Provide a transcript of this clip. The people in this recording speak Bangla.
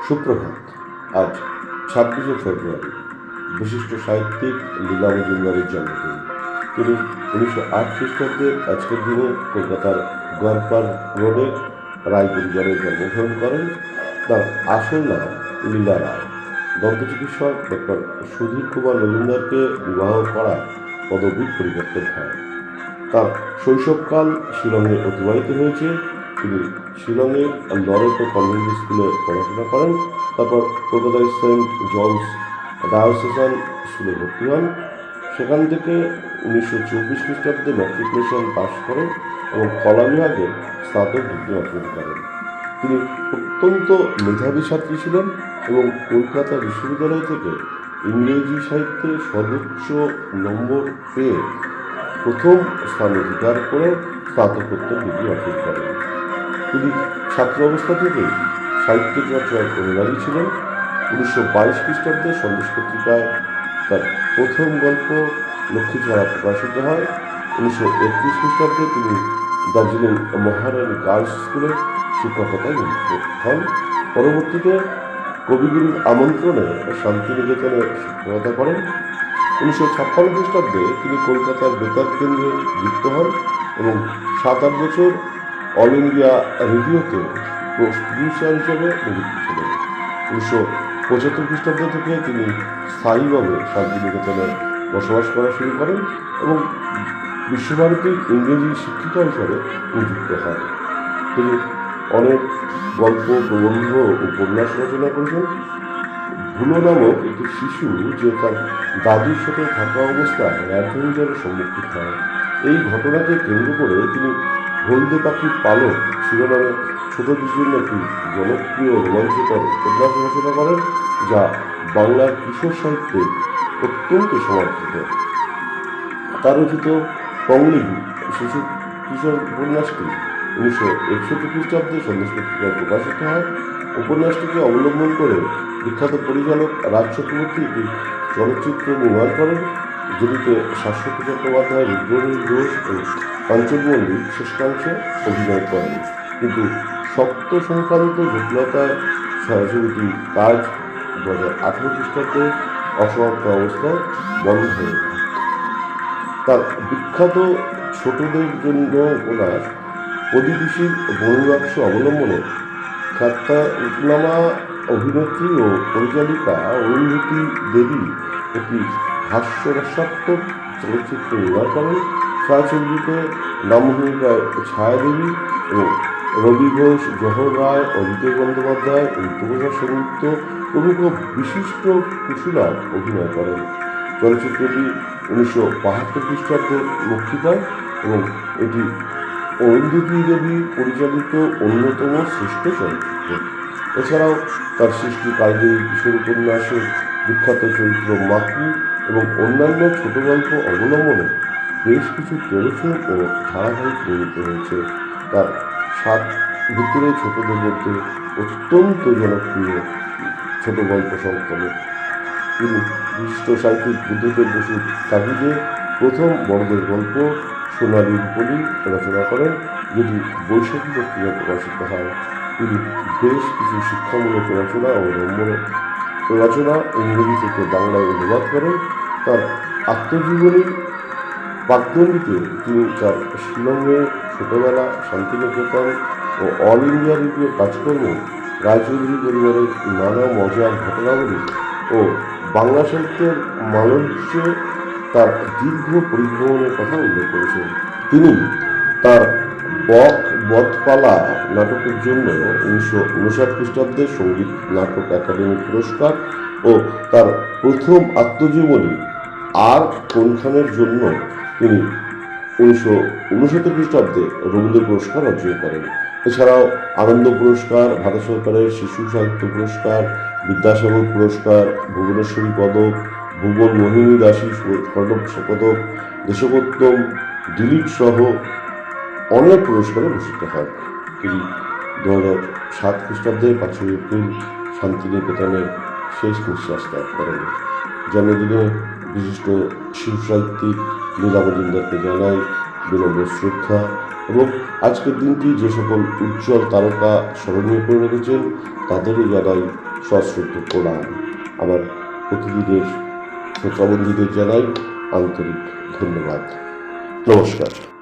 সুপ্রভাত। আজ 26শে ফেব্রুয়ারি, বিশিষ্ট সাহিত্যিক লীলা মজুমদারের জন্মদিন। তিনি 1908 খ্রিস্টাব্দে আজকের দিনে কলকাতার গড়পাড় রোডে রায় পরিবারে জন্মগ্রহণ করেন। তার আসল নাম লীলা রায়। দন্ত চিকিৎসক ডক্টর সুধীর কুমার মজুমদারকে বিবাহ করা পদবীর পরিবর্তন হয়। তার শৈশবকাল শিলংয়ে অতিবাহিত হয়েছে। তিনি শিলংয়ে লরেটো কনভেন্ট স্কুলে পড়াশোনা করেন। তারপর কলকাতায় সেন্ট জনস ডায়োসেসান স্কুলে ভর্তি হন। সেখান থেকে 1924 খ্রিস্টাব্দে ম্যাট্রিকুলেশন পাশ করেন এবং কলা বিভাগে স্নাতক ডিগ্রি অর্জন করেন। তিনি অত্যন্ত মেধাবী ছাত্রী ছিলেন এবং কলকাতা বিশ্ববিদ্যালয় থেকে ইংরেজি সাহিত্যে সর্বোচ্চ নম্বর পেয়ে প্রথম স্থান অধিকার করে স্নাতকোত্তর ডিগ্রি অর্জন করেন। তিনি ছাত্র অবস্থা থেকেই সাহিত্য চর্চার অনুরাগী ছিলেন। 1922 খ্রিস্টাব্দে সন্দেশ পত্রিকায় তার প্রথম গল্প লক্ষ্মীছড়া প্রকাশিত হয়। 1931 খ্রিস্টাব্দে তিনি দার্জিলিং মহারানী গার্লস স্কুলে শিক্ষকতায় নিযুক্ত হন। পরবর্তীতে কবিগুরুর আমন্ত্রণে শান্তিনিকেতনে শিক্ষকতা করেন। 1956 খ্রিস্টাব্দে তিনি কলকাতার বেতার কেন্দ্রে যুক্ত হন এবং 7-8 বছর অল ইন্ডিয়া রেডিওতে প্রডিউসার হিসেবে নিযুক্ত ছিলেন। 1975 খ্রিস্টাব্দ থেকে তিনি স্থায়ীভাবে শান্তিনিকেতনে বসবাস করা শুরু করেন এবং বিশ্বভারতীর ইংরেজি শিক্ষিকা হিসাবে নিযুক্ত হন। তিনি অনেক গল্প, প্রবন্ধ, উপন্যাস রচনা করেছেন। ভুলো নামক একটি শিশু যে তার দাদুর সাথে থাকা অবস্থায় অ্যাডভেঞ্চারের সম্মুখীন হয়, এই ঘটনাকে কেন্দ্র করে তিনি হলদে পাখির পালক শিরোনামে ছোটদের জন্য একটি জনপ্রিয় রোমাঞ্চকর উপন্যাস রচনা করেন, যা বাংলার কিশোর সাহিত্যে অত্যন্ত সমাদৃত। তার রচিত কংলিবি শিশু কিশোর উপন্যাসটি 1961 খ্রিস্টাব্দে সন্দেশ পত্রিকায় প্রকাশিত হয়। উপন্যাসটিকে অবলম্বন করে বিখ্যাত পরিচালক রাজ চক্রবর্তী একটি চলচ্চিত্র নির্মাণ করেন, যেটিতে শাশ্বতী চট্টোপাধ্যায়, রুদ্রনীল ঘোষ ও কাঞ্চন মল্লিক শেষাংশে অভিনয় করেন। কিন্তু সত্য সংক্রান্ত জটিলতায় ছবিটি কাজ 2018 খ্রিস্টাব্দে অসমাপ্ত অবস্থায় বন্ধ হয়ে যায়। তার বিখ্যাত ছোটদের জন্য উপন্যাস প্রদীপিসীর বনবাক্স অবলম্বনে খ্যাতনামা অভিনেত্রী ও পরিচালিকা অরুন্ধতী দেবী একটি হাস্যরসাত্মক চলচ্চিত্র নির্মাণ করেন। ছায়াছবিতে নামভূমিকায় ছায়াদেবী এবং রবি ঘোষ, জহর রায়, অজিতেশ বন্দ্যোপাধ্যায়, ঋতুপ্রসাদ সেনগুপ্ত প্রমুখ বিশিষ্ট কুশীরা অভিনয় করেন। চলচ্চিত্রটি 1972 খ্রিস্টাব্দে মুক্তি পায় এবং এটি অরুন্ধতী দেবী পরিচালিত অন্যতম শ্রেষ্ঠ চলচ্চিত্র। এছাড়াও তার সৃষ্টি কালজয়ী কিশোর উপন্যাসের বিখ্যাত চরিত্র মাকু এবং অন্যান্য ছোট গল্প অবলম্বনে বেশ কিছু টেলিফিল্ম ও ধারাবাহিক নির্মিত হয়েছে। তার 7 ভিতরে ছোটদের মধ্যে অত্যন্ত জনপ্রিয় ছোট গল্প সংকলন। তিনি বিশিষ্ট সাহিত্যিক বুদ্ধদেব বসুর তাগিদে প্রথম বড়দের গল্প সোনালী রূপলী রচনা করেন, যেটি বৈশাখী পত্রিকায় প্রকাশিত হয়। তিনি বেশ কিছু শিক্ষামূলক রচনা ও রচনা ইংরেজি থেকে বাংলায় অনুবাদ করেন। তার আত্মজীবনী পাঠ্যবইতে তিনি তার শিলংয়ে ছোটবেলা, শান্তিনিকেতন ও অল ইন্ডিয়া রেডিওর কাজকর্ম, রায়চৌধুরী পরিবারের নানা মজার ঘটনাবলী ও বাংলা সাহিত্যের মালঞ্চে তার দীর্ঘ পরিভ্রমণের কথা উল্লেখ করেছেন। তিনি তার বধপালা নাটকের জন্য 1959 খ্রিস্টাব্দে সঙ্গীত নাটক একাডেমি পুরস্কার ও তার প্রথম আত্মজীবনী আর কোনখানের জন্য তিনি 1969 খ্রিস্টাব্দে রবীন্দ্র পুরস্কার অর্জন করেন। এছাড়াও আনন্দ পুরস্কার, ভারত সরকারের শিশু সাহিত্য পুরস্কার, বিদ্যাসাগর পুরস্কার, ভুবনেশ্বরী পদক, ভুবন মোহিনী দাসী স্বর্ণ পদক, দেশোত্তম ডিলিট সহ অনেক পুরস্কারে ভূষিত হয়। তিনি 2007 খ্রিস্টাব্দে 5 এপ্রিল শান্তিনিকেতনে শেষ নিঃশ্বাস ত্যাগ করেন। জন্মদিনে বিশিষ্ট শিশু সাহিত্যিক লীলা মজুমদারকে জানাই বিনম্র শ্রদ্ধা এবং আজকের দিনটি যে সকল উজ্জ্বল তারকা স্মরণীয় করে রেখেছেন তাদেরও জানাই সশ্রদ্ধ প্রণাম। আমার অতিথিদের, শ্রোতাবন্ধুদের জানাই আন্তরিক ধন্যবাদ। নমস্কার।